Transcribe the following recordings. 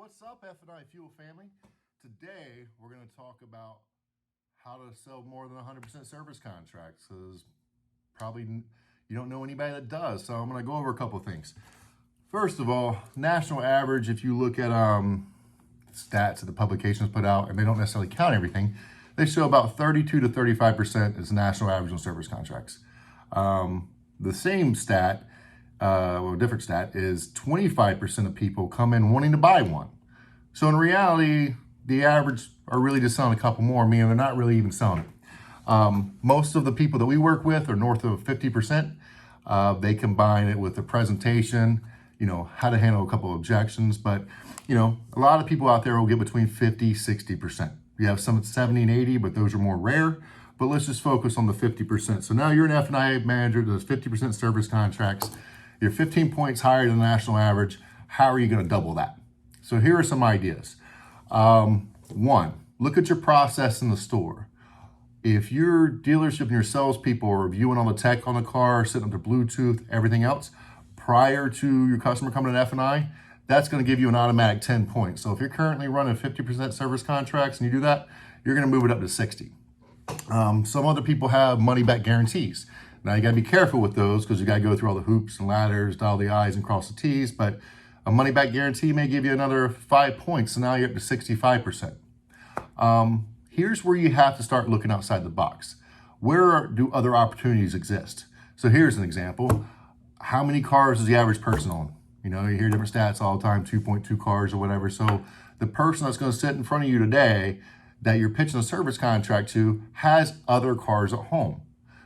What's up, F&I Fuel family? Today, we're going to talk about how to sell more than 100% service contracts, because probably you don't know anybody that does. So I'm going to go over a couple of things. First of all, national average, if you look at stats that the publications put out, and they don't necessarily count everything, they show about 32 to 35% is the national average on service contracts. The same stat, well, a different stat, is 25% of people come in wanting to buy one. So in reality, the average are really just selling a couple more, meaning they're not really even selling it. Most of the people that we work with are north of 50%. They combine it with the presentation, how to handle a couple of objections. But, a lot of people out there will get between 50, 60%. You have some at 70 and 80, but those are more rare. But let's just focus on the 50%. So now you're an F&I manager that does 50% service contracts. You're 15 points higher than the national average. How are you going to double that? So here are some ideas. One, look at your process in the store. If your dealership and your salespeople are reviewing all the tech on the car, setting up the Bluetooth, everything else, prior to your customer coming to F&I, that's going to give you an automatic 10 points. So if you're currently running 50% service contracts and you do that, you're going to move it up to 60. Some other people have money back guarantees. Now you got to be careful with those because you got to go through all the hoops and ladders, dot the I's and cross the T's, but a money back guarantee may give you another 5 points. So now you're up to 65%. Here's where you have to start looking outside the box. Where do other opportunities exist? So here's an example. How many cars is the average person on? You hear different stats all the time, 2.2 cars or whatever. So the person that's going to sit in front of you today that you're pitching a service contract to has other cars at home.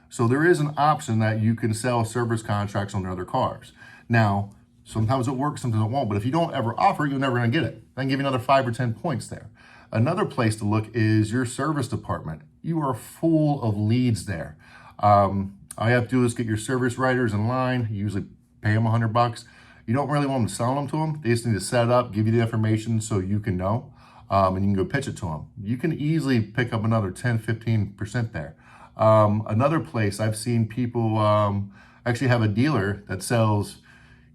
So there is an option that you can sell service contracts on their other cars. Now, sometimes it works, sometimes it won't, but if you don't ever offer it, you're never gonna get it. I can give you another 5 or 10 points there. Another place to look is your service department. You are full of leads there. All you have to do is get your service writers in line. You usually pay them $100. You don't really want them to sell them to them. They just need to set it up, give you the information so you can know, and you can go pitch it to them. You can easily pick up another 10, 15% there. Another place I've seen people actually have a dealer that sells,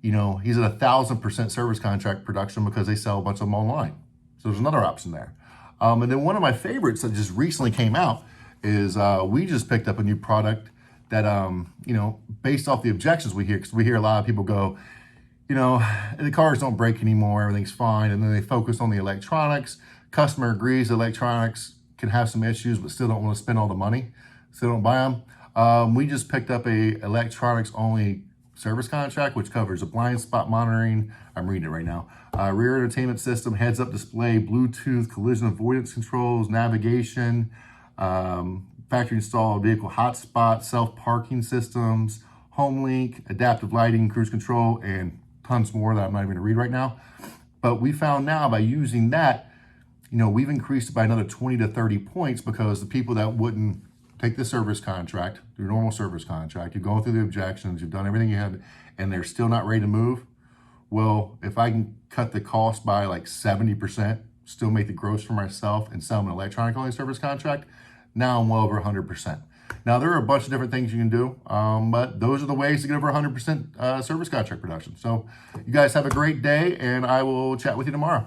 he's at 1,000% service contract production because they sell a bunch of them online. So there's another option there. And then one of my favorites that just recently came out is we just picked up a new product that, based off the objections we hear, because we hear a lot of people go, the cars don't break anymore, everything's fine. And then they focus on the electronics. Customer agrees the electronics can have some issues, but still don't want to spend all the money. Still don't buy them. We just picked up a electronics only service contract, which covers a blind spot monitoring. I'm reading it right now. Rear entertainment system, heads up display, Bluetooth, collision avoidance controls, navigation, factory installed vehicle hotspot, self-parking systems, home link, adaptive lighting, cruise control, and tons more that I'm not even gonna read right now. But we found now by using that, we've increased it by another 20 to 30 points because the people that wouldn't take the service contract, your normal service contract, you're going through the objections, you've done everything you had, and they're still not ready to move. Well, if I can cut the cost by like 70%, still make the gross for myself and sell them an electronic only service contract, now I'm well over 100%. Now, there are a bunch of different things you can do, but those are the ways to get over 100% service contract production. So you guys have a great day, and I will chat with you tomorrow.